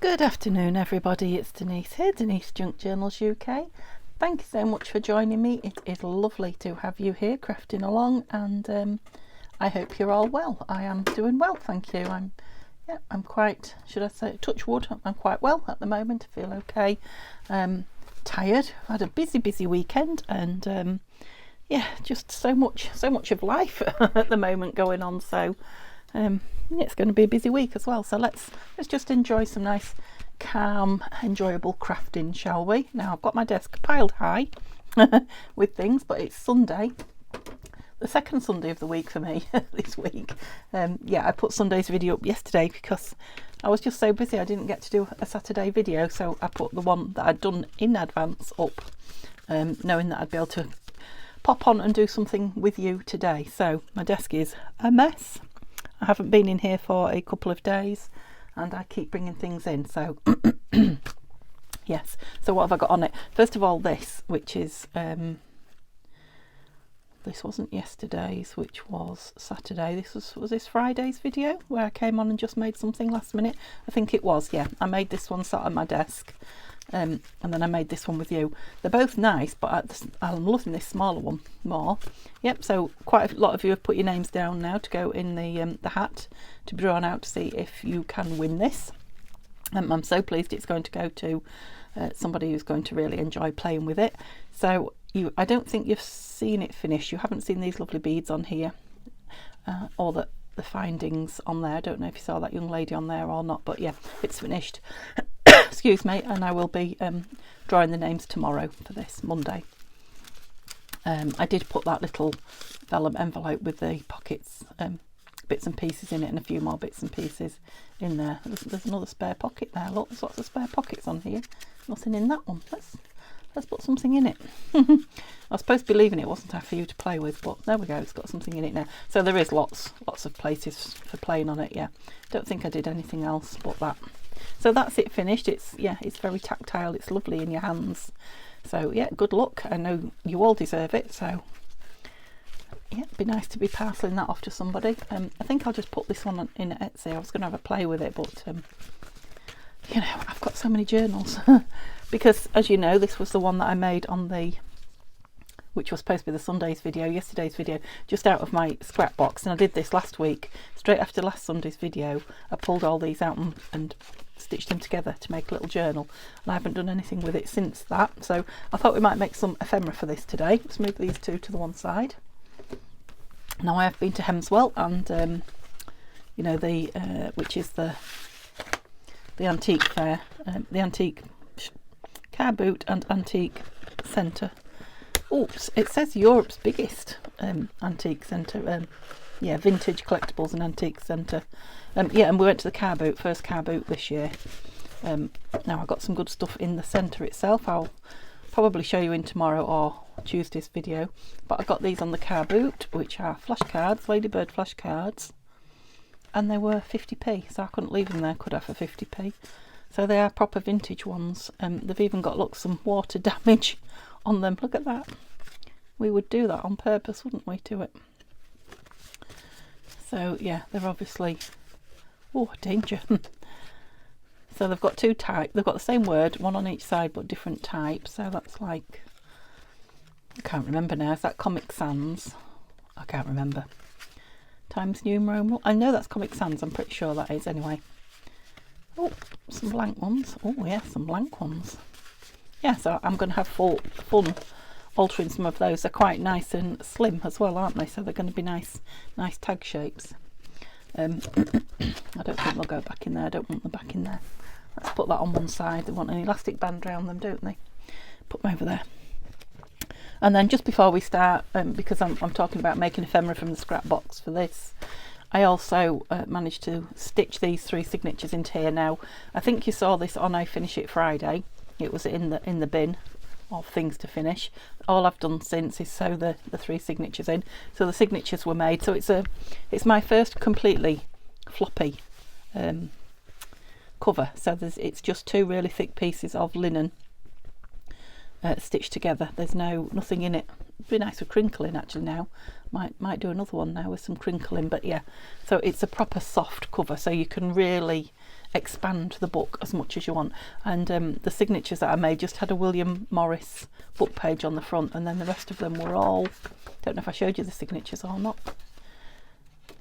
Good afternoon everybody, it's Denise here, Denise Junk Journals UK. Thank you so much for joining me. It is lovely to have you here crafting along, and I hope you're all well. I am doing well, thank you. I'm quite, should I say, touch wood, I'm quite well at the moment. I feel okay. Tired, I've had a busy weekend, and yeah, just so much of life at the moment going on, so it's going to be a busy week as well, so let's just enjoy some nice calm enjoyable crafting, shall we? Now I've got my desk piled high with things, but it's Sunday, the second Sunday of the week for me this week. Yeah, I put Sunday's video up yesterday because I was just so busy I didn't get to do a Saturday video, so I put the one that I'd done in advance up, knowing that I'd be able to pop on and do something with you today. So my desk is a mess. I haven't been in here for a couple of days and I keep bringing things in, so yes. So what have I got on it? First of all, this, which is this wasn't yesterday's, which was Saturday. This was this Friday's video where I came on and just made something last minute. I think it was, yeah. I made this one sat at my desk, and then I made this one with you. They're both nice, but I'm loving this smaller one more. Yep, so quite a lot of you have put your names down now to go in the hat to be drawn out to see if you can win this. I'm so pleased it's going to go to somebody who's going to really enjoy playing with it. So I don't think you've seen it finished. You haven't seen these lovely beads on here, or the findings on there. I don't know if you saw that young lady on there or not, but yeah, it's finished. Excuse me, and I will be drawing the names tomorrow for this Monday. I did put that little vellum envelope with the pockets, bits and pieces in it, and a few more bits and pieces in there. There's another spare pocket there. Look, there's lots of spare pockets on here. Nothing in that one. Let's put something in it. I was supposed to be leaving it, wasn't I, for you to play with, but there we go, it's got something in it now. So there is lots of places for playing on it. Yeah, don't think I did anything else but that. So that's it finished. It's very tactile, it's lovely in your hands. So yeah, good luck. I know you all deserve it, so yeah, it'd be nice to be parcelling that off to somebody. I think I'll just put this one in Etsy. I was going to have a play with it, but you know, I've got so many journals because, as you know, this was the one that I made on which was supposed to be the Sunday's video, yesterday's video, just out of my scrap box. And I did this last week, straight after last Sunday's video. I pulled all these out and stitched them together to make a little journal, and I haven't done anything with it since that. So I thought we might make some ephemera for this today. Let's move these two to the one side. Now I have been to Hemswell, and you know, which is the antique fair, the antique car boot and antique centre. Oops, it says Europe's biggest antique centre. Yeah, vintage collectibles and antique centre. Yeah, and we went to the first car boot this year. Now I've got some good stuff in the centre itself. I'll probably show you in tomorrow or Tuesday's video. But I got these on the car boot, which are flashcards, Ladybird flashcards, and they were 50p, so I couldn't leave them there, could I, for 50p. So they are proper vintage ones. They've even got, look, some water damage on them. Look at that. We would do that on purpose, wouldn't we, to it? So yeah, they're obviously, oh, danger. So they've got two types. They've got the same word, one on each side, but different types. So that's like, I can't remember now. Is that Comic Sans? I can't remember. Times New Roman. I know that's Comic Sans. I'm pretty sure that is anyway. Oh, some blank ones. Oh yeah, some blank ones. Yeah, so I'm going to have fun altering some of those. They're quite nice and slim as well, aren't they? So they're going to be nice tag shapes. I don't think they'll go back in there. I don't want them back in there. Let's put that on one side. They want an elastic band around them, don't they? Put them over there. And then just before we start, because I'm talking about making ephemera from the scrap box for this, I also managed to stitch these 3 signatures into here. Now, I think you saw this on I Finish It Friday. It was in the bin of things to finish. All I've done since is sew the 3 signatures in. So the signatures were made. So it's my first completely floppy cover. So it's just 2 really thick pieces of linen stitched together. There's nothing in it be nice with crinkling actually now. Might do another one now with some crinkling, but yeah. So it's a proper soft cover, so you can really expand the book as much as you want. And the signatures that I made just had a William Morris book page on the front, and then the rest of them were all, don't know if I showed you the signatures or not.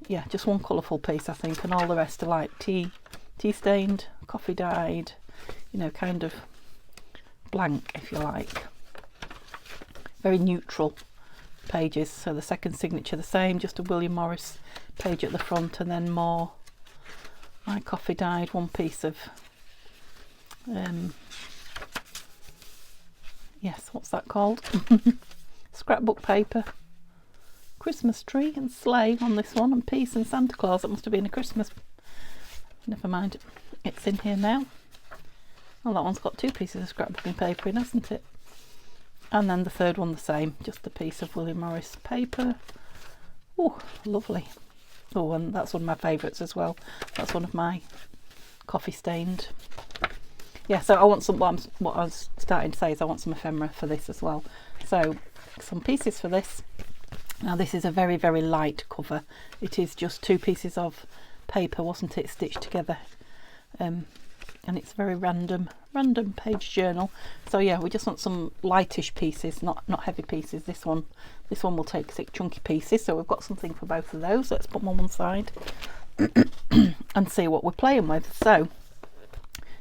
Yeah, just one colourful piece I think, and all the rest are like tea stained, coffee dyed, you know, kind of blank if you like. Very neutral pages. So the second signature the same, just a William Morris page at the front, and then more my coffee dyed one piece of yes, what's that called? Scrapbook paper. Christmas tree and sleigh on this one, and peace and Santa Claus. That must have been a Christmas. Never mind, it's in here now. Oh, that one's got two pieces of scrapbooking paper in, hasn't it? And then the third one the same, just a piece of William Morris paper. Oh, lovely. Oh, and that's one of my favourites as well. That's one of my coffee stained. Yeah, so I want some, what I was starting to say is I want some ephemera for this as well. So some pieces for this. Now this is a very, very light cover. It is just two pieces of paper, wasn't it, stitched together. And it's a very random page journal. So yeah, we just want some lightish pieces, not heavy pieces. This one will take 6 chunky pieces, so we've got something for both of those. Let's put them on one side and see what we're playing with. So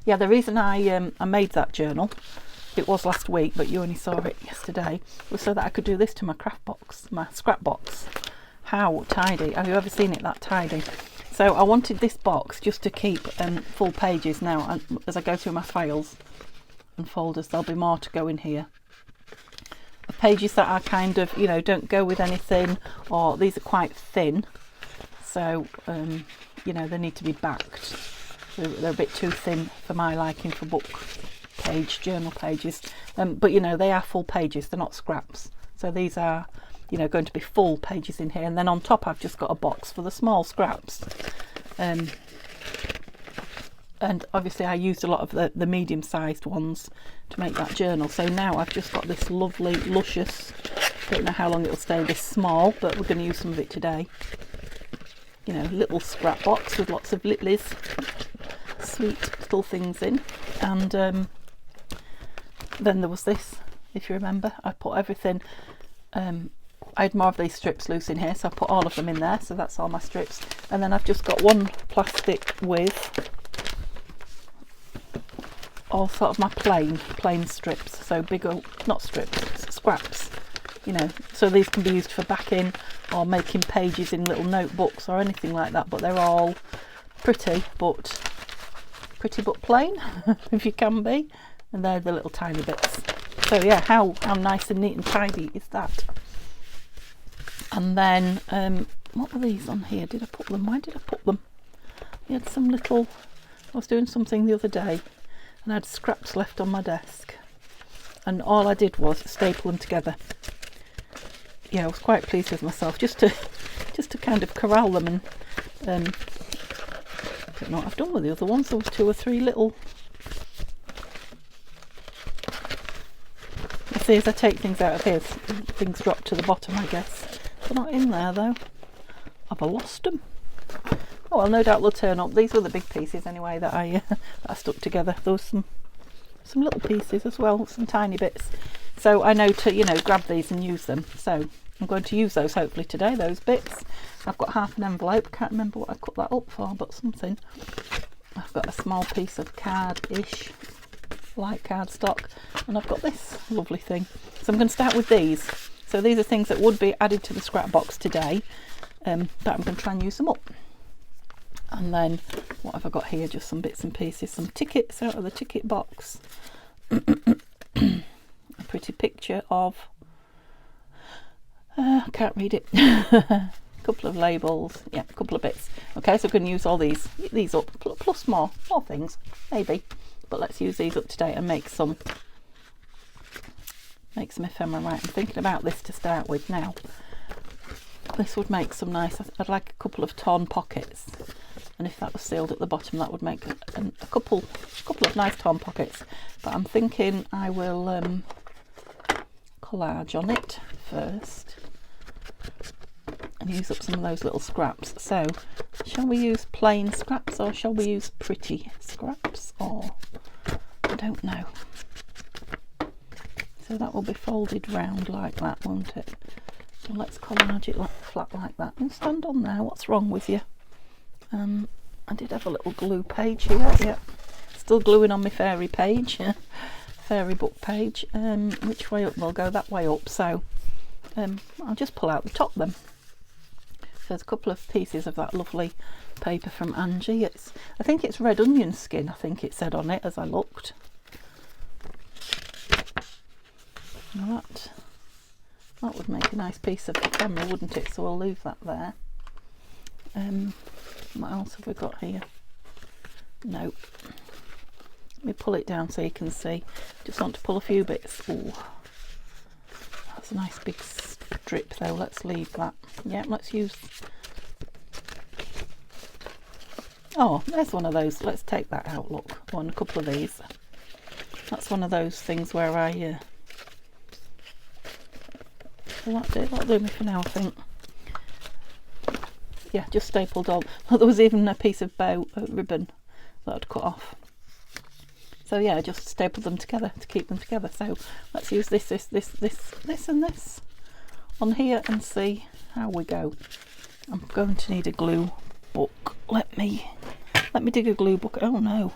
yeah, the reason I made that journal, it was last week but you only saw it yesterday, was so that I could do this to my craft box, my scrap box. How tidy. Have you ever seen it that tidy? So I wanted this box just to keep full pages now, and as I go through my files and folders there'll be more to go in here. The pages that are kind of, you know, don't go with anything, or these are quite thin, so you know, they need to be backed. They're a bit too thin for my liking for book page journal pages, but you know, they are full pages, they're not scraps. So these are, you know, going to be full pages in here, and then on top I've just got a box for the small scraps. And obviously I used a lot of the medium-sized ones to make that journal, so now I've just got this lovely luscious, don't know how long it'll stay this small, but we're going to use some of it today, you know, little scrap box with lots of little sweet little things in. And then there was this, if you remember, I put everything, I had more of these strips loose in here, so I put all of them in there, so that's all my strips. And then I've just got one plastic with all sort of my plain strips, so bigger, not strips, scraps, you know, so these can be used for backing or making pages in little notebooks or anything like that, but they're all pretty but plain, if you can be, and they're the little tiny bits. So yeah, how nice and neat and tidy is that? And then what were these on here? Did I put them? Why did I put them? I had some little, I was doing something the other day and I had scraps left on my desk, and all I did was staple them together. Yeah, I was quite pleased with myself, just to kind of corral them. And I don't know what I've done with the other ones. There was 2 or 3 little. You see, as I take things out of here, things drop to the bottom, I guess. They're not in there though. Have I lost them? Oh well, no doubt they'll turn up. These were the big pieces anyway that I stuck together. There was some little pieces as well, some tiny bits. So I know to, you know, grab these and use them. So I'm going to use those hopefully today, those bits. I've got half an envelope. Can't remember what I cut that up for, but something. I've got a small piece of card-ish, light cardstock, and I've got this lovely thing. So I'm going to start with these. So these are things that would be added to the scrap box today, but I'm going to try and use them up. And then what have I got here? Just some bits and pieces, some tickets out of the ticket box. A pretty picture of, I can't read it. A couple of labels, yeah, a couple of bits. Okay, so I'm going to use all these up, plus more things, maybe. But let's use these up today and make some ephemera. Right, I'm thinking about this to start with now. This would make some nice, I'd like a couple of torn pockets, and if that was sealed at the bottom that would make a couple of nice torn pockets. But I'm thinking I will collage on it first and use up some of those little scraps. So shall we use plain scraps or shall we use pretty scraps, or I don't know. So that will be folded round like that, won't it? So let's collage it flat like that and stand on there. What's wrong with you? I did have a little glue page here, yeah. Still gluing on my fairy page, fairy book page. Which way up? We'll go that way up. So I'll just pull out the top then. So there's a couple of pieces of that lovely paper from Angie. I think it's red onion skin, I think it said on it as I looked. Now that would make a nice piece of ephemera, wouldn't it? So we'll leave that there. What else have we got here? No. Let me pull it down so you can see. Just want to pull a few bits. Ooh, that's a nice big strip though. Let's leave that. Yeah, let's use... Oh, there's one of those. Let's take that out, look. One, a couple of these. That's one of those things where I... Well, that'll do me for now, I think. Yeah, just stapled all. Well, there was even a piece of bow ribbon that I'd cut off. So yeah, I just stapled them together to keep them together. So let's use this and this on here and see how we go. I'm going to need a glue book. Let me dig a glue book. Oh no.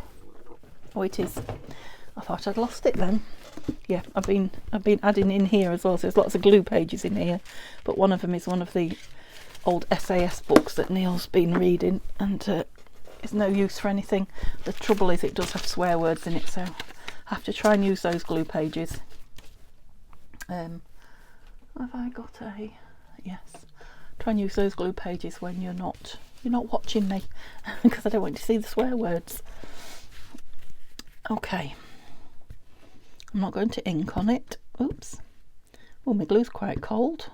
Oh, it is. I thought I'd lost it then. Yeah, I've been adding in here as well. So there's lots of glue pages in here, but one of them is one of the old SAS books that Neil's been reading, and it's no use for anything. The trouble is it does have swear words in it, so I have to try and use those glue pages. Have I got a... Yes. Try and use those glue pages when you're not watching me, because I don't want to see the swear words. Okay. I'm not going to ink on it. Oops. Oh, my glue's quite cold.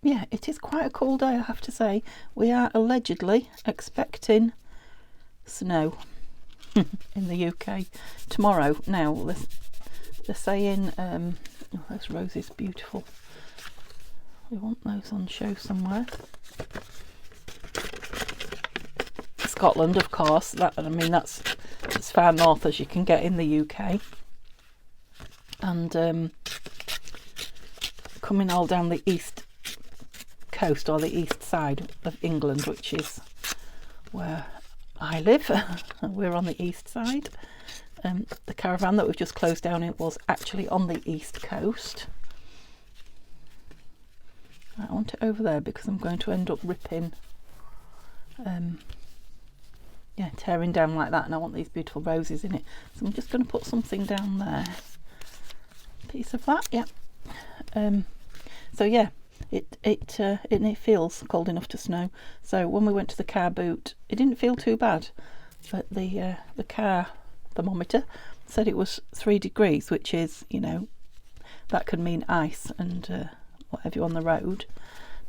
Yeah, it is quite a cold day, I have to say. We are allegedly expecting snow in the UK tomorrow. Now they're saying oh, those roses, beautiful. We want those on show somewhere. Scotland, of course. I mean that's as far north as you can get in the UK, and coming all down the east coast or the east side of England, which is where I live. We're on the east side. The caravan that we've just closed down, it was actually on the east coast. I want it over there because I'm going to end up ripping, yeah, tearing down like that, and I want these beautiful roses in it. So I'm just going to put something down there. Piece of that, yeah. So yeah, it feels cold enough to snow. So when we went to the car boot, it didn't feel too bad, but the car thermometer said it was 3 degrees, which is, you know, that could mean ice and what have you on the road.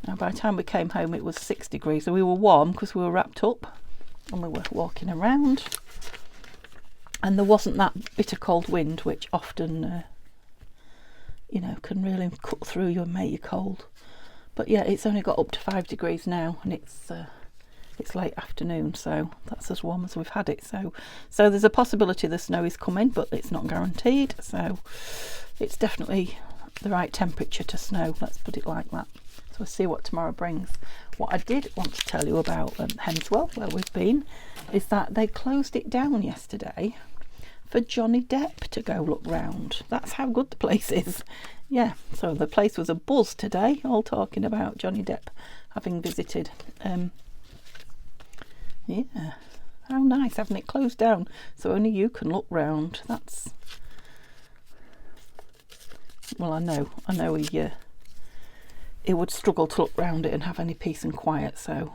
Now by the time we came home it was 6 degrees, so we were warm because we were wrapped up and we were walking around, and there wasn't that bitter cold wind which often you know, can really cut through you and make you cold. But yeah, it's only got up to 5 degrees now, and it's late afternoon, so that's as warm as we've had it. So there's a possibility the snow is coming, but it's not guaranteed. So it's definitely the right temperature to snow, let's put it like that. So we'll see what tomorrow brings. What I did want to tell you about Hemswell, where we've been, is that they closed it down yesterday for Johnny Depp to go look round. That's how good the place is. Yeah, so the place was a buzz today, all talking about Johnny Depp having visited. Yeah, how nice having it closed down so only you can look round. That's, well, I know he would struggle to look round it and have any peace and quiet. So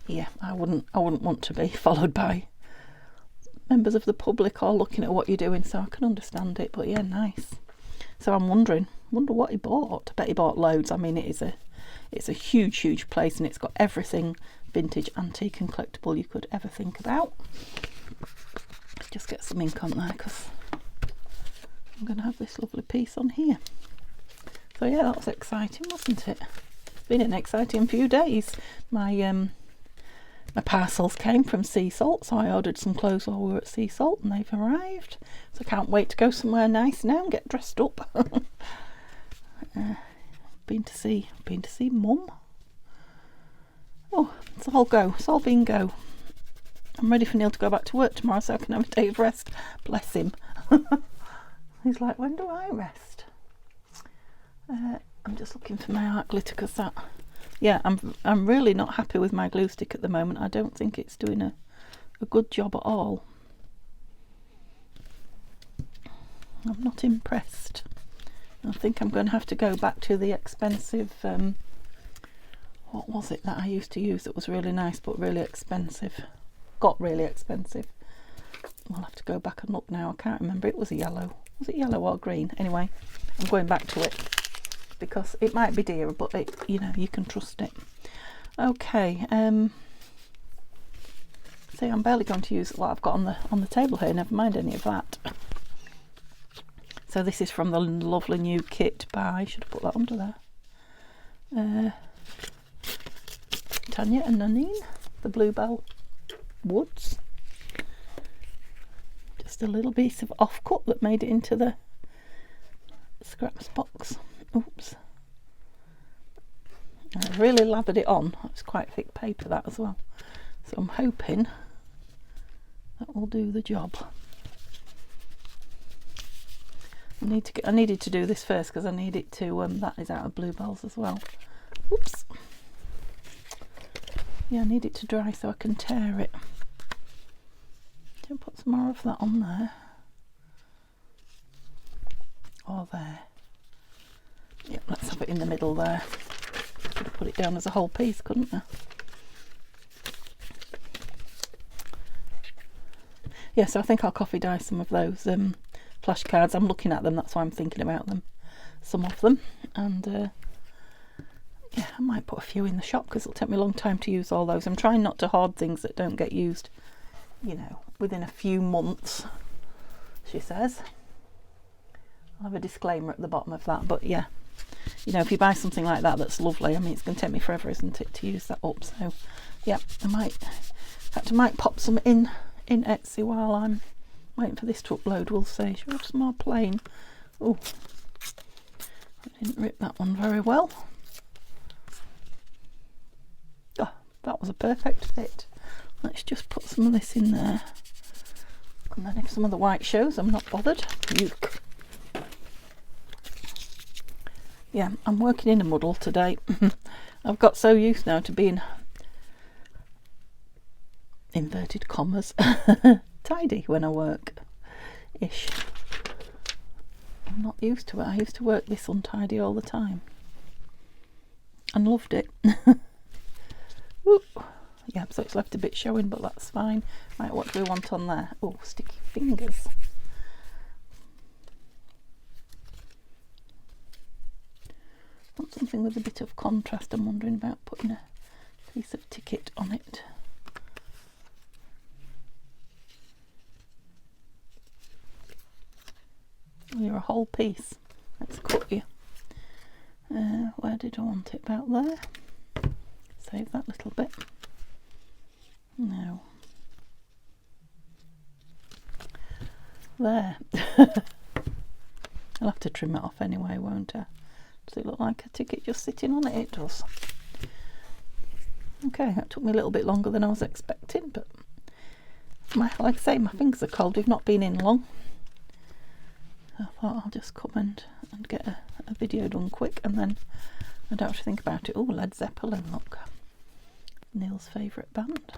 yeah, I wouldn't want to be followed by members of the public or looking at what you're doing, so I can understand it. But yeah, nice. So I'm wonder what he bought. I bet he bought loads. I mean, it's a huge place, and it's got everything vintage, antique and collectible you could ever think about. Just get some ink on there because I'm going to have this lovely piece on here. So yeah, that was exciting, wasn't it? It's been an exciting few days. My parcels came from Sea Salt, so I ordered some clothes while we were at Sea Salt and they've arrived. So I can't wait to go somewhere nice now and get dressed up. Been to see Mum. Oh, it's all go. It's all been go. I'm ready for Neil to go back to work tomorrow so I can have a day of rest. Bless him. He's like, when do I rest? I'm just looking for my art glitter because that... Yeah, I'm really not happy with my glue stick at the moment. I don't think it's doing a good job at all. I'm not impressed. I think I'm going to have to go back to the expensive... what was it that I used to use that was really nice but really expensive? Got really expensive. I'll have to go back and look now. I can't remember. It was a yellow. Was it yellow or green? Anyway, I'm going back to it because it might be dearer, but it, you know, you can trust it. Okay. See, I'm barely going to use what I've got on the table here. Never mind any of that. So this is from the lovely new kit by, should have put that under there, Tanya and Nanine, the Bluebell Woods. Just a little piece of offcut that made it into the scraps box. Oops. I really lathered it on. It's quite thick paper, that as well. So I'm hoping that will do the job. I needed to do this first because I need it to, that is out of Bluebells as well. Oops. Yeah, I need it to dry so I can tear it. Don't put some more of that on there. Or there. Yep, let's have it in the middle there. Could have put it down as a whole piece, couldn't I? Yeah, so I think I'll coffee dye some of those flashcards. I'm looking at them, that's why I'm thinking about them. Some of them. And yeah, I might put a few in the shop because it'll take me a long time to use all those. I'm trying not to hoard things that don't get used, you know, within a few months, she says. I'll have a disclaimer at the bottom of that, but yeah, you know, if you buy something like that that's lovely, I mean, it's going to take me forever, isn't it, to use that up. So yeah, I might pop some in Etsy while I'm waiting for this to upload. We'll see. Should we have some more plain? Oh, I didn't rip that one very well. Oh, that was a perfect fit. Let's just put some of this in there, and then if some of the white shows, I'm not bothered. Yuck. Yeah, I'm working in a muddle today. I've got so used now to being, inverted commas, tidy when I work ish. I'm not used to it. I used to work this untidy all the time and loved it. Ooh. Yeah, so it's left a bit showing, but that's fine. Right, what do we want on there? Oh, sticky fingers. Want something with a bit of contrast. I'm wondering about putting a piece of ticket on it. Oh, you're a whole piece. Let's cut you. Where did I want it? About there. Save that little bit. No. There. I'll have to trim it off anyway, won't I? Does it look like a ticket just sitting on it? It does. Okay, that took me a little bit longer than I was expecting, but like I say, my fingers are cold. We've not been in long. I thought I'll just come and get a video done quick, and then I don't have to think about it. Oh, Led Zeppelin, look. Neil's favourite band.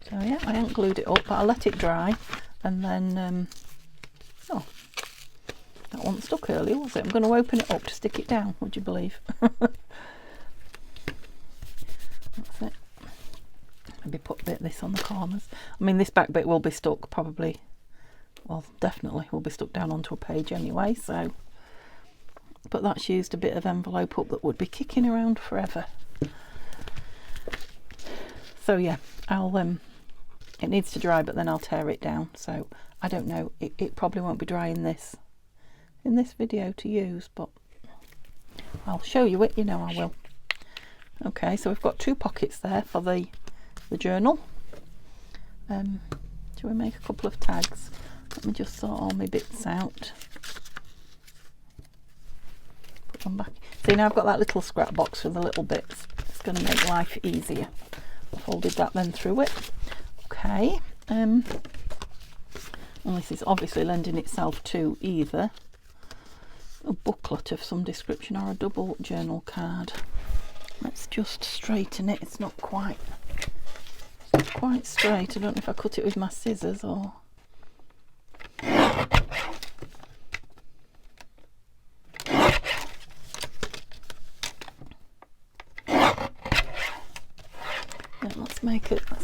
So yeah, I haven't glued it up, but I let it dry, and then oh, that wasn't stuck earlier, was it? I'm going to open it up to stick it down, would you believe? That's it. Maybe put a bit of this on the corners. I mean, this back bit will be stuck probably, well, definitely will be stuck down onto a page anyway, so, but that's used a bit of envelope up that would be kicking around forever. So yeah, I'll it needs to dry, but then I'll tear it down, so I don't know, it probably won't be dry in this video to use, but I'll show you it, you know I will. Okay, so we've got 2 pockets there for the journal. Shall we make a couple of tags? Let me just sort all my bits out. Put them back. See, now I've got that little scrap box with the little bits. It's going to make life easier. I folded that then through it. Okay. And this is obviously lending itself to either a booklet of some description or a double journal card. Let's just straighten it. It's not quite straight. I don't know if I cut it with my scissors or... Let's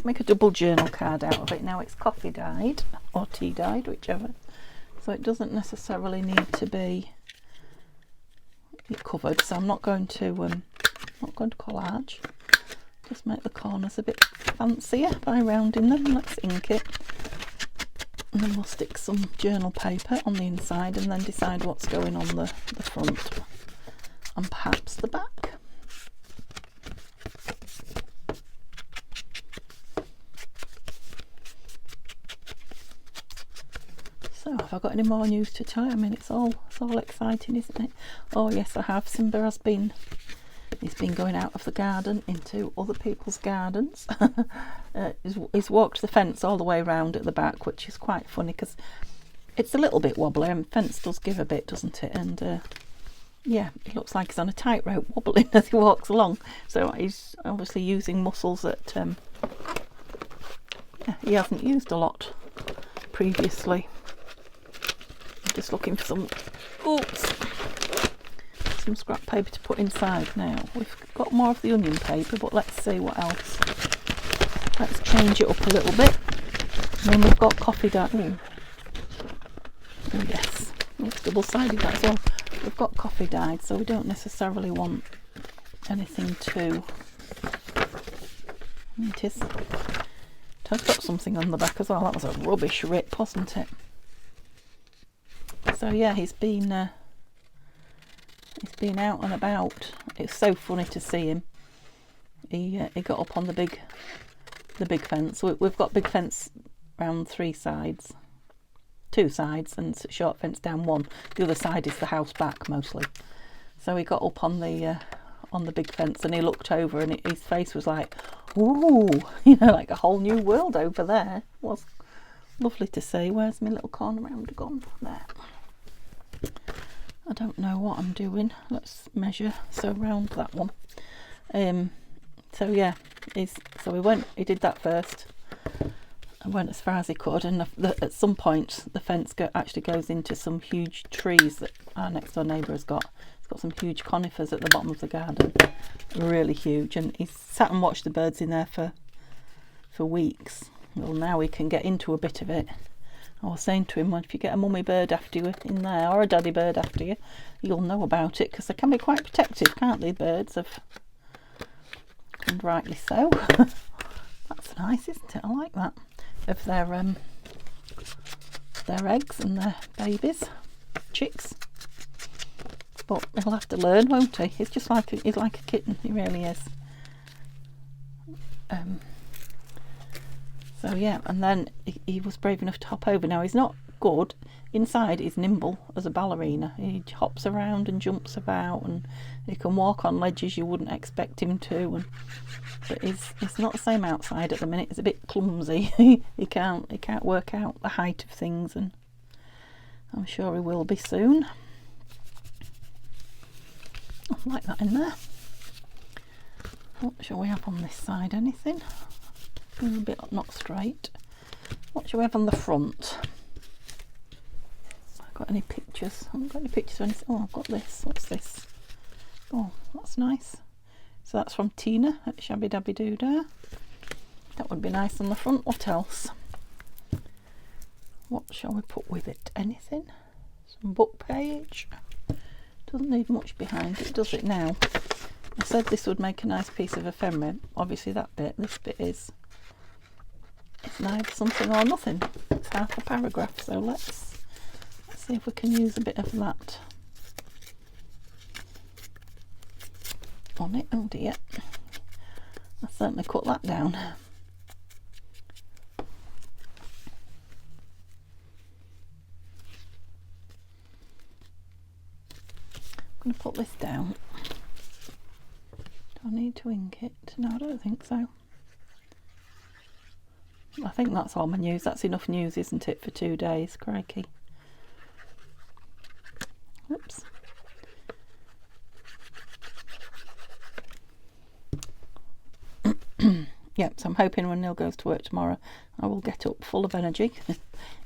make a double journal card out of it. Now it's coffee dyed or tea dyed, whichever. So it doesn't necessarily need to be covered. So I'm not going to collage. Just make the corners a bit fancier by rounding them. Let's ink it. And then we'll stick some journal paper on the inside and then decide what's going on the front and perhaps the back. So have I got any more news to tell you? I mean, it's all exciting, isn't it? Oh yes, I have. Simba has been... He's been going out of the garden into other people's gardens. He's walked the fence all the way around at the back, which is quite funny because it's a little bit wobbly. And fence does give a bit, doesn't it? And yeah, it looks like he's on a tightrope wobbling as he walks along. So he's obviously using muscles that he hasn't used a lot previously. I'm just looking for some... Oops. Some scrap paper to put inside now. We've got more of the onion paper, but let's see what else. Let's change it up a little bit. And then we've got coffee dyed. Oh yes, it's double-sided that as well. We've got coffee dyed, so we don't necessarily want anything too... It has got something on the back as well. That was a rubbish rip, wasn't it? So yeah, he's been out and about. It's so funny to see him. He got up on the big fence. We've got big fence round 3 sides, 2 sides, and short fence down 1. The other side is the house back mostly. So he got up on the big fence and he looked over and his face was like, ooh, you know, like a whole new world over there. It was lovely to see. Where's my little corner round gone? There. I don't know what I'm doing. Let's measure. So round that one. So yeah, he did that first and went as far as he could, and at some point the fence actually goes into some huge trees that our next door neighbour has got. It's got some huge conifers at the bottom of the garden, really huge, and he's sat and watched the birds in there for weeks. Well, now we can get into a bit of it. I was saying to him, well, if you get a mummy bird after you in there, or a daddy bird after you, you'll know about it, because they can be quite protective, can't they, birds? And rightly so. That's nice, isn't it? I like that. Of their eggs and their babies, chicks. But he'll have to learn, won't he? He's just like he's like a kitten. He really is. So yeah, and then he was brave enough to hop over. Now he's not good inside. He's nimble as a ballerina. He hops around and jumps about, and he can walk on ledges you wouldn't expect him to. But he's not the same outside at the minute. He's a bit clumsy. he can't work out the height of things, and I'm sure he will be soon. I like that in there. What shall we have on this side? Anything? A bit not straight. What shall we have on the front? Have I got any pictures? I haven't got any pictures of anything. Oh, I've got this. What's this? Oh, that's nice. So that's from Tina at Shabby Dabby Doodah. That would be nice on the front. What else? What shall we put with it? Anything? Some book page. Doesn't need much behind it, does it now? I said this would make a nice piece of ephemera. Obviously that bit, this bit is... It's neither something or nothing. it's half a paragraph, so let's see if we can use a bit of that on it. Oh dear, I certainly cut that down. I'm going to put this down. Do I need to ink it? No, I don't think so. I think that's all my news. That's enough news, isn't it, for 2 days? Crikey. Oops. Yep, so I'm hoping when Neil goes to work tomorrow, I will get up full of energy.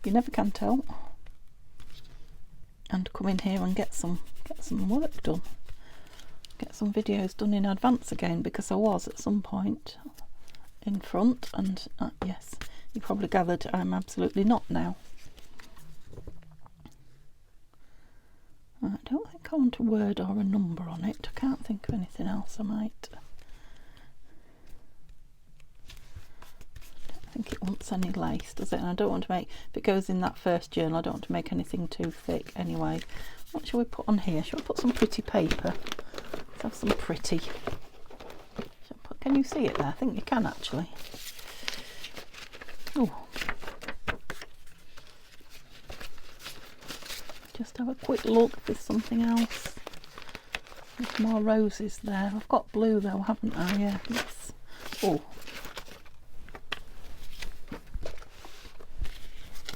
You never can tell. And come in here and get some work done. Get some videos done in advance again, because I was at some point in front, and yes, you probably gathered I'm absolutely not now. I don't think I want a word or a number on it. I can't think of anything else I might. I don't think it wants any lace, does it? And I don't want to make, if it goes in that first journal, I don't want to make anything too thick anyway. What shall we put on here? Shall I put some pretty paper? Let's have some pretty. Can you see it there? I think you can actually. Oh. Just have a quick look if there's something else. There's more roses there. I've got blue though, haven't I? Yeah, yes. Oh.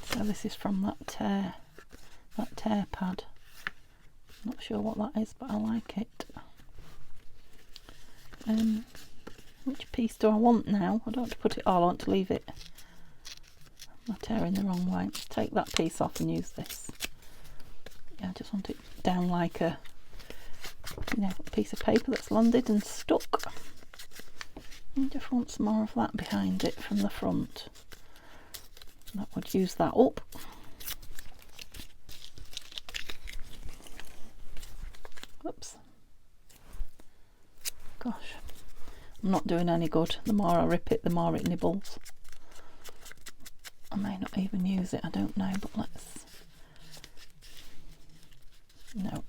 So this is from that tear pad. Not sure what that is, but I like it. Which piece do I want now? I don't want to put it all, I want to leave it. I'm tearing the wrong way. Take that piece off and use this. Yeah, I just want it down like a, piece of paper that's landed and stuck. I just want some more of that behind it from the front. That would use that up. Oops. Gosh, I'm not doing any good. The more I rip it, the more it nibbles. I may not even use it, I don't know, but let's... No.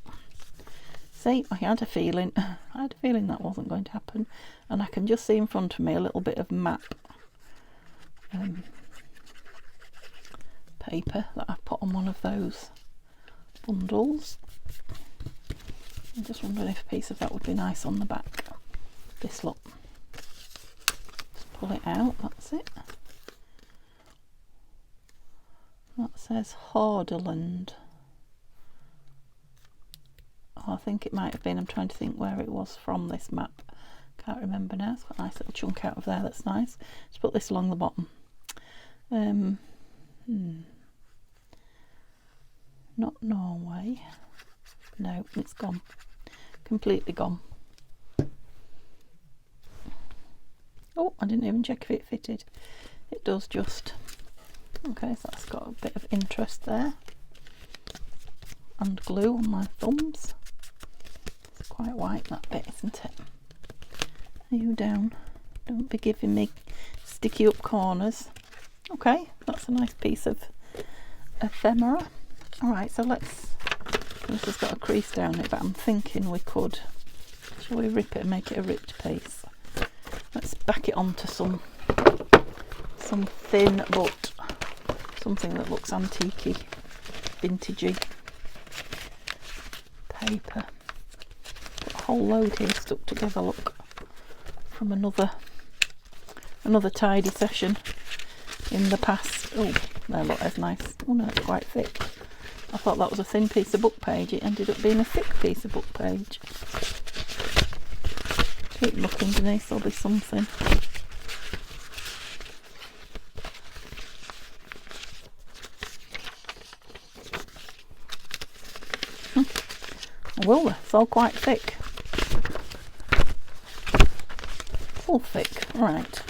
See, I had a feeling that wasn't going to happen, and I can just see in front of me a little bit of matte paper that I've put on one of those bundles. I'm just wondering if a piece of that would be nice on the back. This look. Just pull it out, that's it. That says Hordaland. Oh, I think it might have been, I'm trying to think where it was from this map. Can't remember now. It's got a nice little chunk out of there, that's nice. Just put this along the bottom. Not Norway. No, it's gone. Completely gone. Oh, I didn't even check if it fitted. It does just. Okay, so that's got a bit of interest there. And glue on my thumbs. It's quite white, that bit, isn't it? Are you down? Don't be giving me sticky up corners. Okay, that's a nice piece of ephemera. Alright, so let's... This has got a crease down it, but I'm thinking we could... Shall we rip it and make it a ripped piece? Let's back it onto some thin but something that looks antiquey, vintagey paper. Got a whole load here stuck together, look, from another tidy session in the past. Oh, there, look, that's nice. Oh no, it's quite thick. I thought that was a thin piece of book page. It ended up being a thick piece of book page. Keep looking, Denise, there'll be something. Well, it's all quite thick. All thick, alright.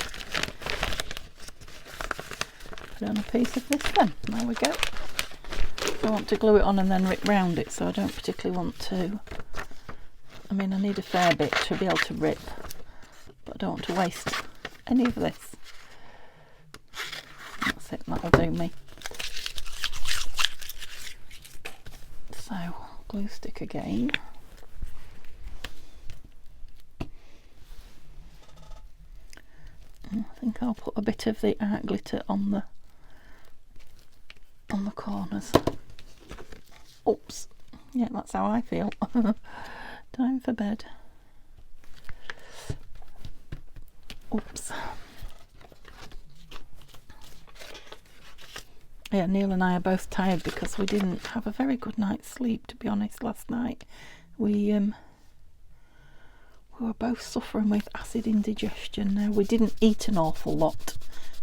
Put on a piece of this then. There we go. I want to glue it on and then rip round it, so I don't particularly want to. I mean, I need a fair bit to be able to rip, but I don't want to waste any of this. That's it, that'll do me. So glue stick again. I think I'll put a bit of the art glitter on the corners. Oops. Yeah, that's how I feel. Time for bed. Oops. Yeah, Neil and I are both tired because we didn't have a very good night's sleep, to be honest, last night. We were both suffering with acid indigestion. Now, we didn't eat an awful lot,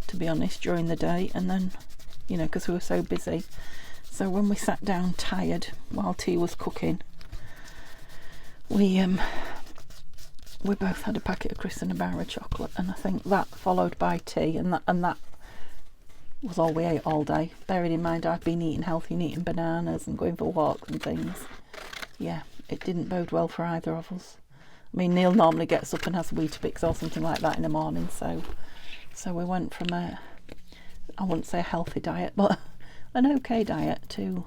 to be honest, during the day, and then, you know, because we were so busy. So when we sat down tired while tea was cooking, we both had a packet of crisps and a bar of chocolate, and I think that followed by tea, and that was all we ate all day. Bearing in mind I've been eating healthy and eating bananas and going for walks and things. Yeah, it didn't bode well for either of us. I mean, Neil normally gets up and has Weetabix or something like that in the morning, so we went from I wouldn't say a healthy diet, but an okay diet, to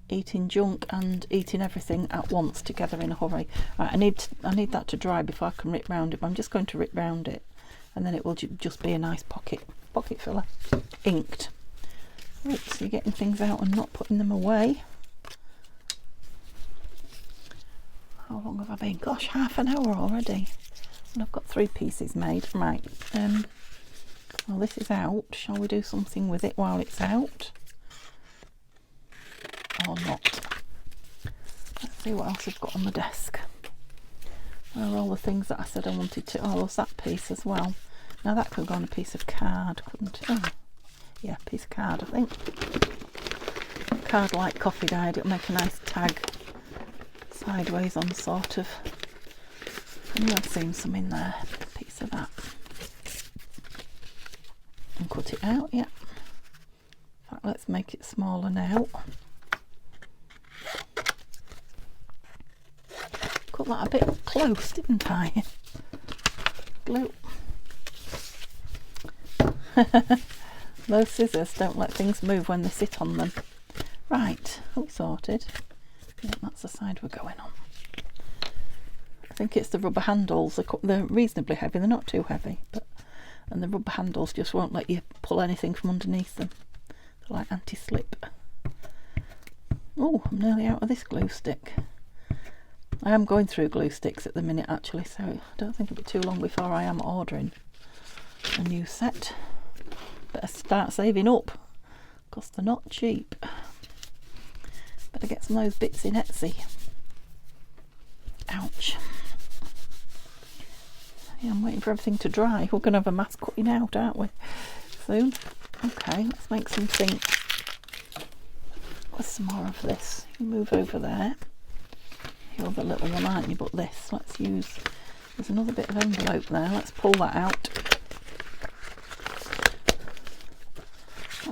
eating junk and eating everything at once together in a hurry. Right, I need that to dry before I can rip round it, but I'm just going to rip round it, and then it will just be a nice pocket filler, inked. Oops, you're getting things out and not putting them away. How long have I been? Gosh, half an hour already, and I've got 3 pieces made. Right, well, this is out. Shall we do something with it while it's out, or not? Let's see what else I've got on the desk. Where are all the things that I said I wanted to? Oh, there's that piece as well. Now that could go on a piece of card, couldn't it? Oh, yeah, piece of card, I think. Card like coffee dyed. It'll make a nice tag sideways on sort of. I knew I'd seen some in there. A piece of that. And cut it out, yeah. In fact, let's make it smaller now. Cut that a bit close, didn't I? Glue. Those scissors don't let things move when they sit on them. Right, all sorted. Yeah, that's the side we're going on. I think it's the rubber handles. They're reasonably heavy. They're not too heavy, and the rubber handles just won't let you pull anything from underneath them. They're like anti-slip. Oh, I'm nearly out of this glue stick. I am going through glue sticks at the minute, actually, so I don't think it'll be too long before I am ordering a new set. Better start saving up, because they're not cheap. Better get some of those bits in Etsy. Ouch. Yeah, I'm waiting for everything to dry. We're going to have a mass cutting out, aren't we, soon? Okay, let's make something. What's some more of this? You move over there. You're the little one, aren't you? But this, let's use. There's another bit of envelope there. Let's pull that out.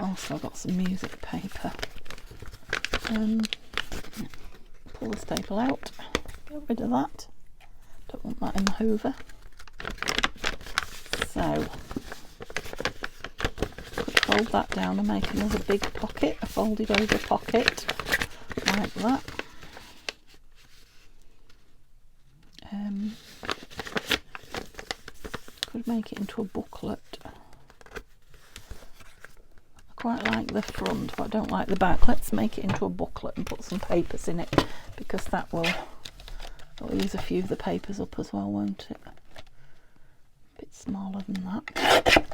Also, I've got some music paper. Pull the staple out. Get rid of that. Don't want that in the hoover. So, could fold that down and make another big pocket, a folded over pocket, like that. Could make it into a booklet. I quite like the front, but I don't like the back. Let's make it into a booklet and put some papers in it, because that'll use a few of the papers up as well, won't it? A bit smaller than that.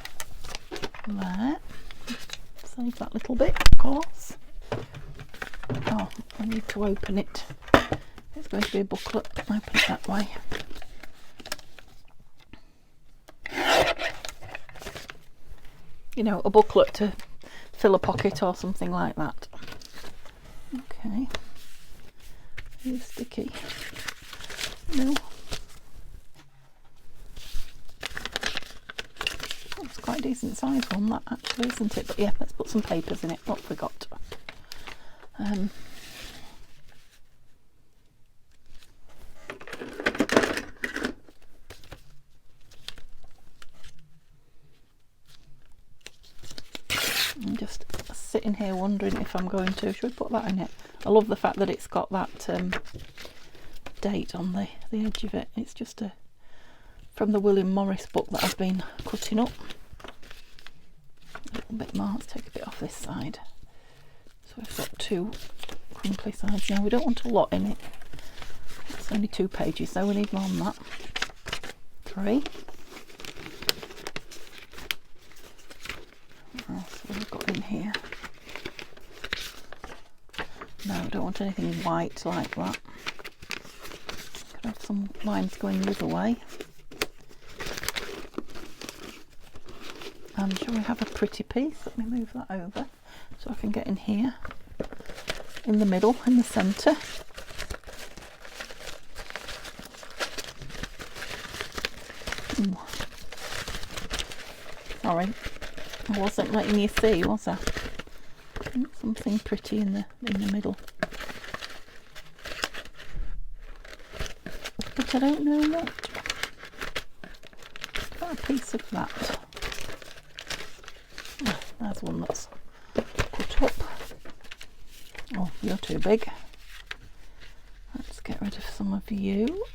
There. Save that little bit, of course. Oh, I need to open it. It's going to be a booklet. Open it that way. You know, a booklet to fill a pocket or something like that. Okay. Are you sticky? No. Oh, it's quite a decent size one, that actually, isn't it? But yeah, let's put some papers in it. What have we got? I'm just sitting here wondering if I'm going to. Should we put that in it? I love the fact that it's got that date on the edge of it. It's just from the William Morris book that I've been cutting up. A little bit more. Let's take a bit off this side. So we've got 2 crinkly sides now. We don't want a lot in it. It's only 2 pages, so we need more than that. 3. What else have we got in here? No, I don't want anything white like that. Could have some lines going the other way. And shall we have a pretty piece? Let me move that over so I can get in here, in the middle, in the centre. Sorry, I wasn't letting you see, was I? Something pretty in the middle. But I don't know what. Got a piece of that. Oh, there's one that's cut up. Oh, you're too big. Let's get rid of some of you.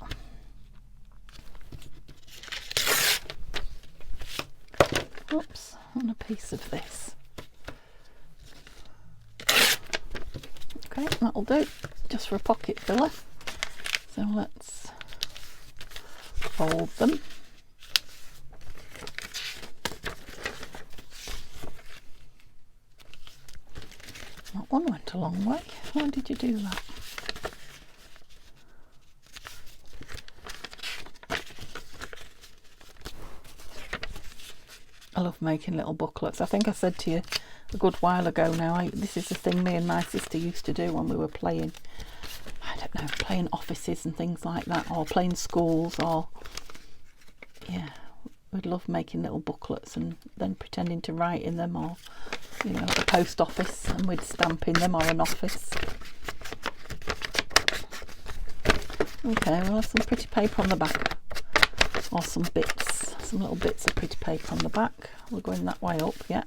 Oops, and a piece of this. Okay, that'll do, just for a pocket filler. So let's fold them. That one went a long way. Why did you do that? I love making little booklets. I think I said to you a good while ago now, this is the thing me and my sister used to do when we were playing, I don't know, playing offices and things like that, or playing schools, or yeah, we'd love making little booklets and then pretending to write in them, or you know, at the post office, and we'd stamp in them, or an office. Okay, we'll have some pretty paper on the back, or some little bits of pretty paper on the back. We're going that way up, yeah,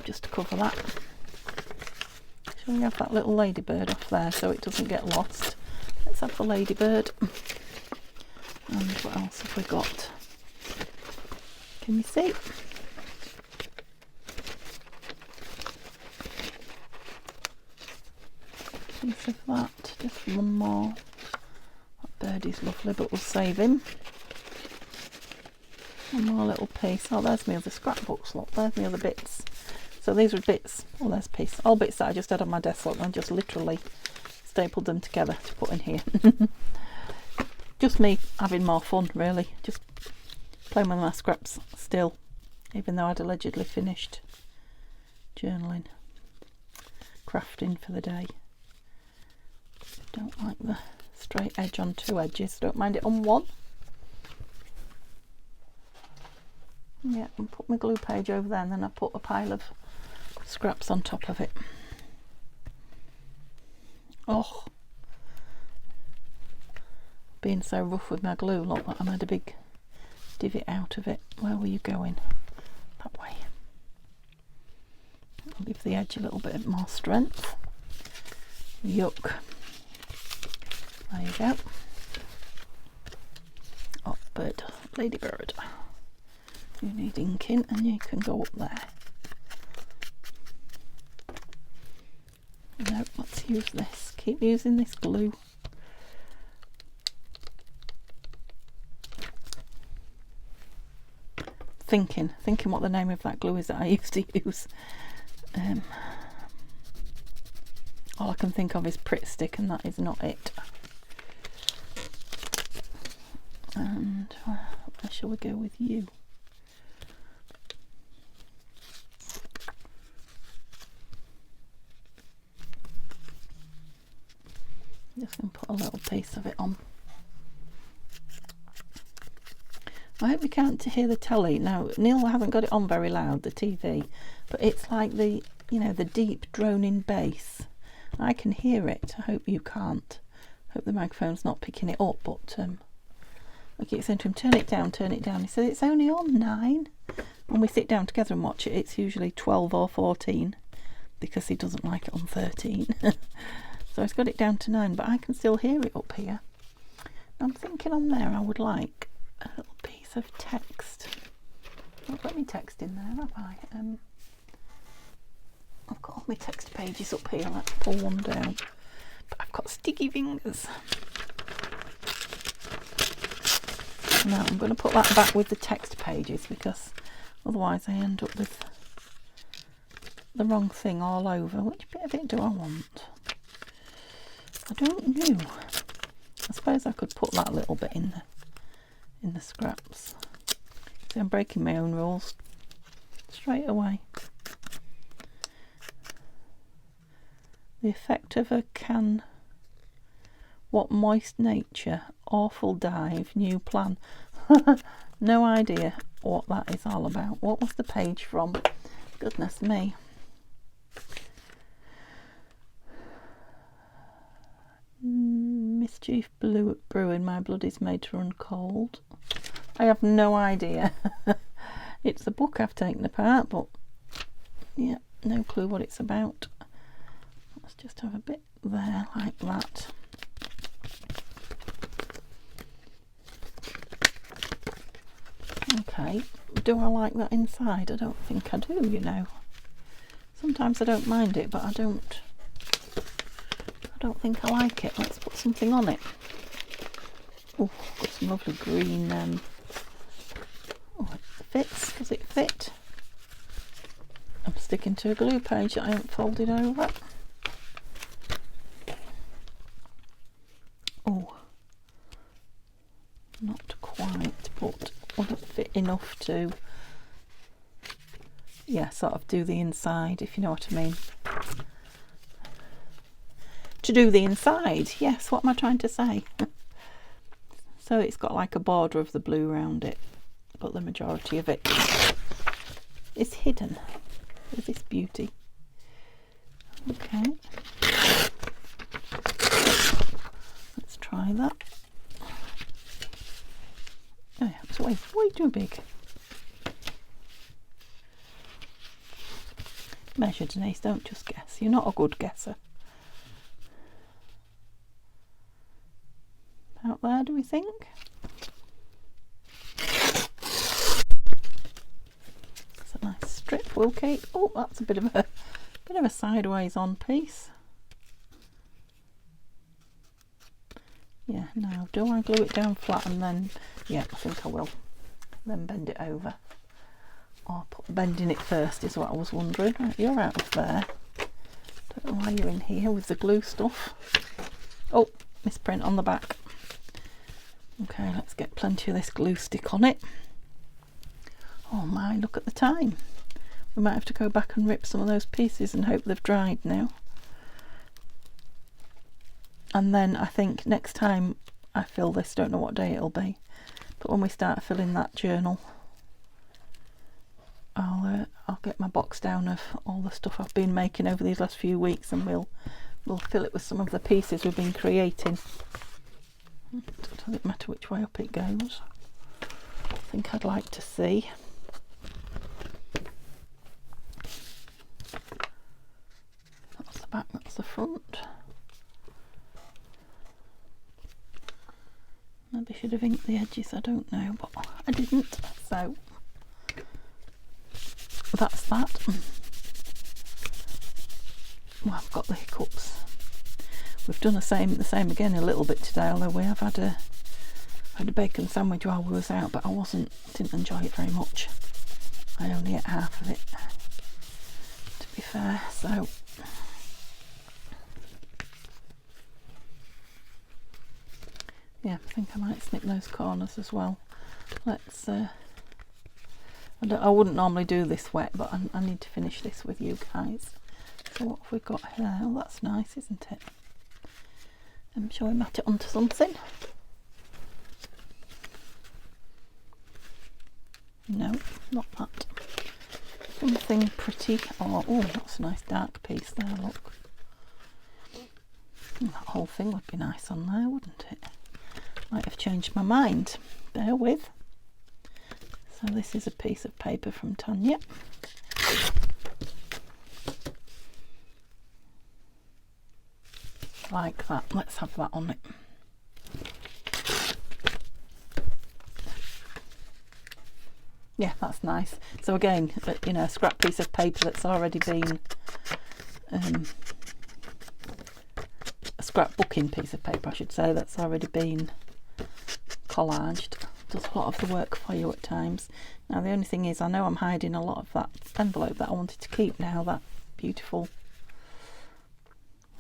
just to cover that. Shall we have that little ladybird off there so it doesn't get lost? Let's have the ladybird. And what else have we got? Can you see? Piece of that, just one more. That birdie's lovely, but we'll save him. One more little piece. Oh, there's my other scrapbooks, look, there's my other bits. So these are bits, oh, there's a piece, all bits that I just had on my desk, look, and just literally stapled them together to put in here. Just me having more fun, really, just playing with my scraps still, even though I'd allegedly finished journaling, crafting for the day. Don't like the straight edge on 2 edges, don't mind it on 1. Yeah, and put my glue page over there, and then I put a pile of scraps on top of it. Oh, being so rough with my glue, look, I made a big divot out of it. Where were you going? That way. I'll give the edge a little bit more strength. Yuck. There you go. Oh, bird, ladybird. You need inking, and you can go up there. No, let's use this. Keep using this glue. Thinking what the name of that glue is that I used to use. All I can think of is Pritt Stick, and that is not it. And where shall we go with you? Just going to put a little piece of it on. I hope you can't hear the telly. Now, Neil hasn't got it on very loud, the TV, but it's like the, you know, the deep droning bass. I can hear it. I hope you can't. I hope the microphone's not picking it up, but I keep saying to him, turn it down, turn it down. He said, it's only on 9. when we sit down together and watch it, it's usually 12 or 14 because he doesn't like it on 13. So he's got it down to 9, but I can still hear it up here. I'm thinking on there I would like a little piece of text. Not let me text in there, have I? I've got all my text pages up here. Let's pull one down. But I've got sticky fingers. Now I'm going to put that back with the text pages because otherwise I end up with the wrong thing all over. Which bit of it do I want? I don't know. I suppose I could put that little bit in the scraps. See, I'm breaking my own rules straight away. The effect of a can. What moist nature. Awful dive. New plan. No idea what that is all about. What was the page from? Goodness me. Mischief brewing, my blood is made to run cold. I have no idea. It's a book I've taken apart, but yeah, no clue what it's about. Let's just have a bit there like that. Okay, do I like that inside? I don't think I do, you know. Sometimes I don't mind it, but I don't think I like it. Let's put something on it. Oh, got some lovely green. Oh, it fits. Does it fit? I'm sticking to a glue page that I haven't folded over. Oh, not quite, but would it fit enough to, yeah, sort of do the inside, if you know what I mean. To do the inside, yes, what am I trying to say? So it's got like a border of the blue around it, but the majority of it is hidden with this beauty. Okay, let's try that. Oh yeah, it's way too big. Measure, Denise, don't just guess. You're not a good guesser. Out there, do we think? It's a nice strip, will keep. Oh, that's a bit of a sideways on piece. Yeah, now do I glue it down flat and then, yeah, I think I will. Then bend it over. Or bending it first is what I was wondering. Right, you're out of there. Don't know why you're in here with the glue stuff. Oh, misprint on the back. Okay, let's get plenty of this glue stick on it. Oh my, look at the time. We might have to go back and rip some of those pieces and hope they've dried now. And then I think next time I fill this, don't know what day it'll be, but when we start filling that journal, I'll get my box down of all the stuff I've been making over these last few weeks, and we'll fill it with some of the pieces we've been creating. Doesn't matter which way up it goes. I think I'd like to see. That's the back, that's the front. Maybe I should have inked the edges, I don't know, but I didn't, so that's that. Well, I've got the hiccups. We've done the same again a little bit today, although we have had a bacon sandwich while we was out, but I didn't enjoy it very much. I only ate half of it, to be fair, so yeah, I think I might snip those corners as well. Let's I wouldn't normally do this wet, but I need to finish this with you guys. So what have we got here? Oh, that's nice, isn't it? Shall we mat it onto something? No, not that. Something pretty. Oh, that's a nice dark piece there, look. That whole thing would be nice on there, wouldn't it? Might have changed my mind. Bear with. So this is a piece of paper from Tanya. Like that. Let's have that on it. Yeah, that's nice. So again, you know, a scrap piece of paper that's already been a scrapbooking piece of paper, I should say, that's already been collaged. Does a lot of the work for you at times. Now the only thing is, I know I'm hiding a lot of that envelope that I wanted to keep now, that beautiful.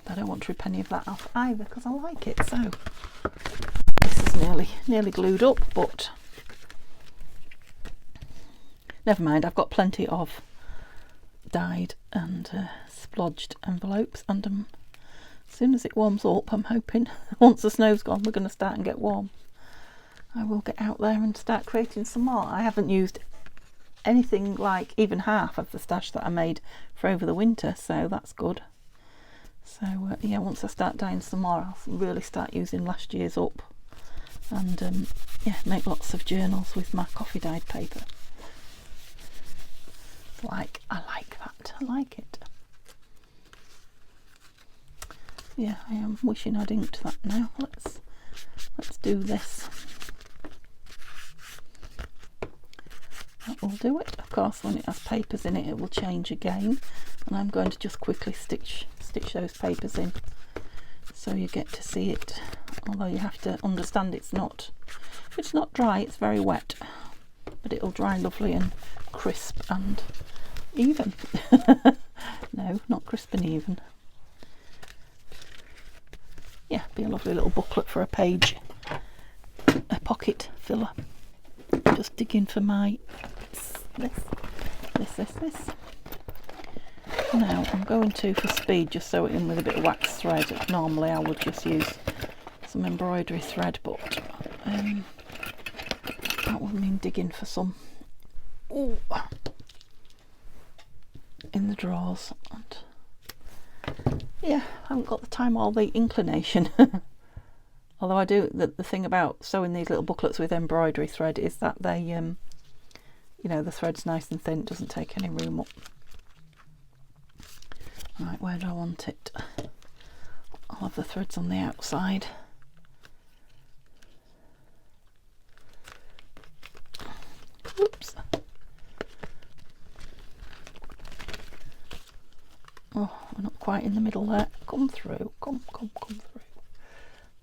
I don't want to rip any of that off either because I like it. So this is nearly glued up, but never mind. I've got plenty of dyed and splodged envelopes, and as soon as it warms up, I'm hoping once the snow's gone, we're going to start and get warm. I will get out there and start creating some more. I haven't used anything like even half of the stash that I made for over the winter, so that's good. So yeah, once I start dyeing some more, I'll really start using last year's up, and yeah, make lots of journals with my coffee dyed paper. I like that. I like it. Yeah, I am wishing I'd inked that now. Let's do this. That will do it. Of course, when it has papers in it, it will change again, and I'm going to just quickly stitch those papers in so you get to see it. Although you have to understand it's not dry, it's very wet, but it'll dry lovely and crisp and even. No, not crisp and even. Yeah, be a lovely little booklet for a page, a pocket filler. Just digging for my this. Now I'm going to, for speed, just sew it in with a bit of wax thread. Normally I would just use some embroidery thread, but that would mean digging for some in the drawers, and yeah, I haven't got the time or the inclination. Although I do, the thing about sewing these little booklets with embroidery thread is that they, you know, the thread's nice and thin, it doesn't take any room up. Right, where do I want it? I'll have the threads on the outside. Oops. Oh, we're not quite in the middle there. Come through. Come through.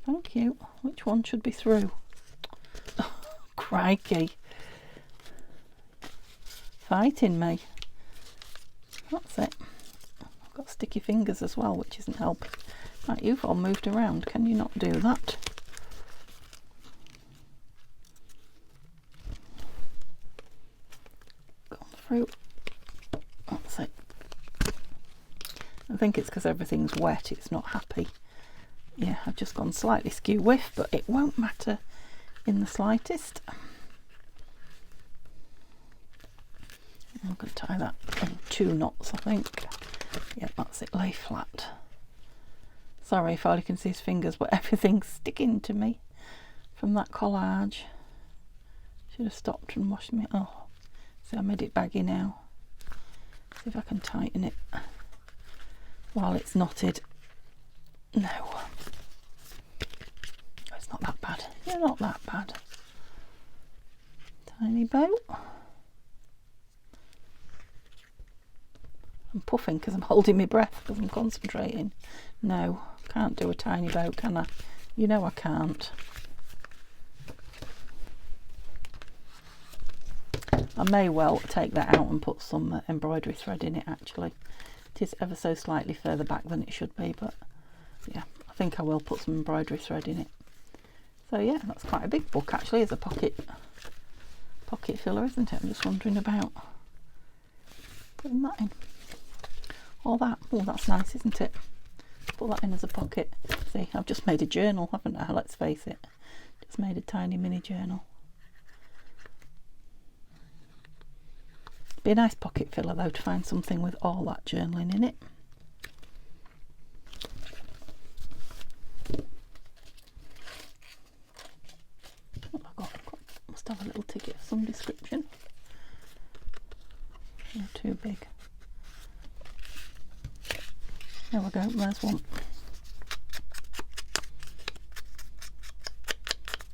Thank you. Which one should be through? Oh, crikey. Fighting me. That's it. I've got sticky fingers as well, which isn't helping. Right, you've all moved around. Can you not do that? Gone through. That's it. I think it's because everything's wet, it's not happy. Yeah, I've just gone slightly skew whiff, but it won't matter in the slightest. I'm going to tie that in 2 knots, I think. Yeah, that's it, lay flat. Sorry if all you can see is fingers, but everything's sticking to me from that collage. Should have stopped and washed me. Oh, see, I made it baggy now. See if I can tighten it while it's knotted. No. It's not that bad. You're not that bad. Tiny bow. I'm puffing because I'm holding my breath because I'm concentrating. No, can't do a tiny bow, can I? You know I can't. I may well take that out and put some embroidery thread in it actually. It is ever so slightly further back than it should be, but yeah, I think I will put some embroidery thread in it. So yeah, that's quite a big book actually as a pocket filler, isn't it? I'm just wondering about putting that in. Or that. Oh, that's nice, isn't it? Put that in as a pocket. See, I've just made a journal, haven't I? Let's face it. Just made a tiny mini journal. Be a nice pocket filler though to find something with all that journaling in it. What have I got? Must have a little ticket of some description. They're too big. There we go, there's one.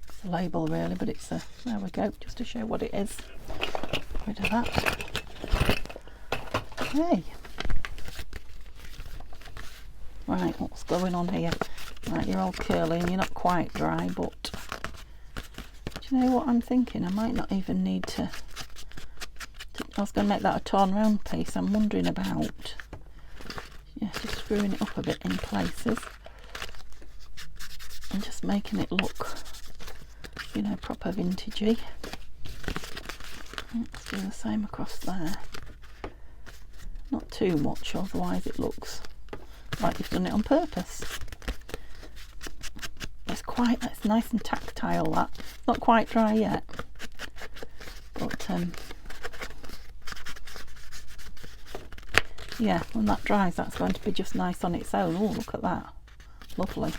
It's a label really, but it's a, there we go, just to show what it is. Get rid of that. Okay. Right, what's going on here? Right, you're all curly and you're not quite dry, but do you know what I'm thinking? I might not even need to I was going to make that a torn round piece. I'm wondering about just screwing it up a bit in places and just making it look, you know, proper vintagey. Let's do the same across there. Not too much, otherwise it looks like you've done it on purpose. It's nice and tactile, that. Not quite dry yet, but yeah, when that dries, that's going to be just nice on its own. Oh, look at that. Lovely.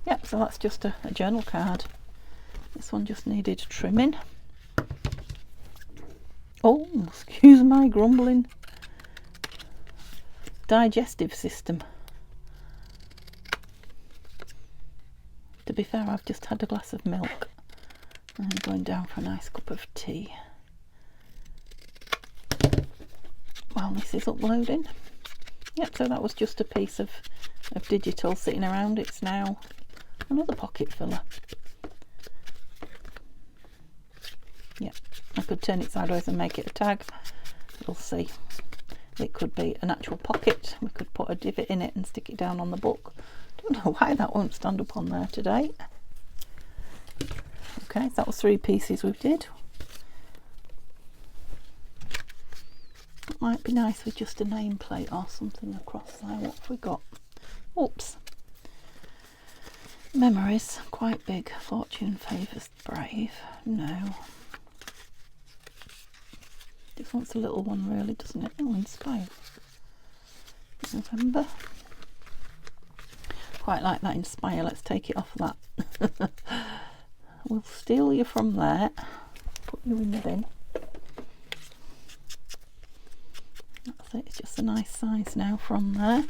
Yep, so that's just a journal card. This one just needed trimming. Oh, excuse my grumbling digestive system. To be fair, I've just had a glass of milk and I'm going down for a nice cup of tea while this is uploading. Yep, so that was just a piece of digital sitting around. It's now another pocket filler. Yep, I could turn it sideways and make it a tag. We'll see. It could be an actual pocket. We could put a divot in it and stick it down on the book. Don't know why that won't stand up on there today. Okay, so that was 3 pieces we did. It might be nice with just a nameplate or something across there. What have we got? Oops. Memories, quite big. Fortune favours the brave. No. This wants a little one really, doesn't it? Oh, Inspire. November. Quite like that Inspire. Let's take it off that. We'll steal you from there. Put you in the bin. That's it. It's just a nice size now from there.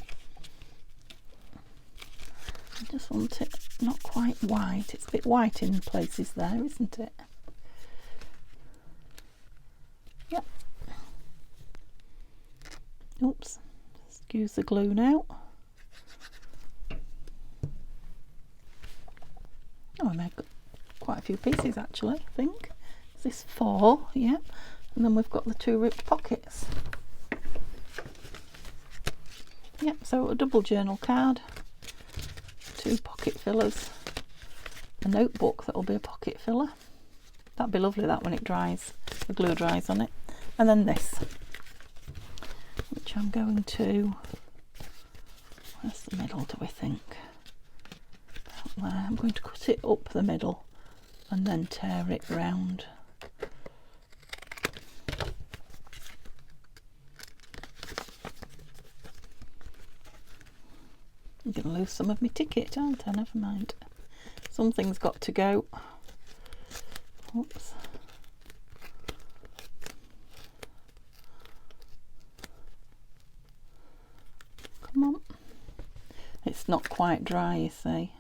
I just want it not quite white. It's a bit white in places there, isn't it? Yep. Oops. Excuse the glue now. Oh, I made quite a few pieces actually, I think. Is this 4? Yeah. And then we've got the 2 ripped pockets. Yep, so a double journal card, 2 pocket fillers, a notebook that'll be a pocket filler. That'd be lovely, that, when it dries, the glue dries on it. And then this, which I'm going to, where's the middle, do we think? About there. I'm going to cut it up the middle and then tear it round. I'm going to lose some of my ticket, aren't I? Never mind. Something's got to go. Oops. Come on. It's not quite dry, you see.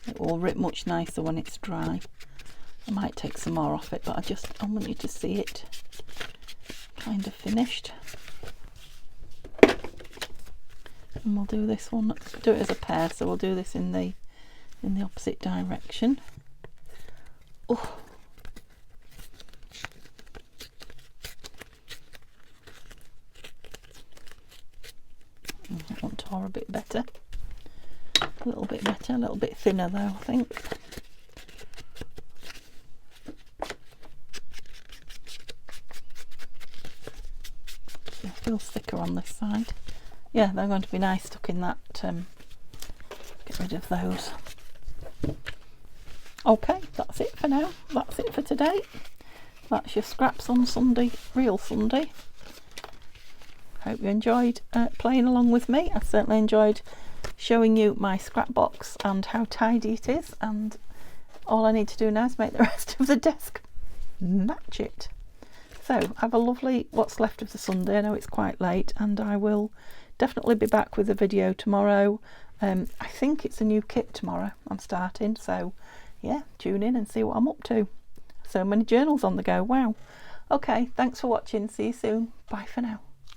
It will rip much nicer when it's dry. I might take some more off it, but I want you to see it kind of finished. And we'll do this one, do it as a pair, so we'll do this in the opposite direction. Oh. That one tore a bit better. A little bit better, a little bit thinner though, I think. So it feels thicker on this side. Yeah, they're going to be nice stuck in that. Get rid of those. Okay, that's it for now. That's it for today. That's your scraps on Sunday, real Sunday. Hope you enjoyed playing along with me. I certainly enjoyed showing you my scrap box and how tidy it is, and all I need to do now is make the rest of the desk match it. So have a lovely what's left of the Sunday. I know it's quite late, and I will definitely be back with a video tomorrow. I think it's a new kit tomorrow I'm starting, so yeah, tune in and see what I'm up to. So many journals on the go, wow. Okay, thanks for watching, see you soon, bye for now.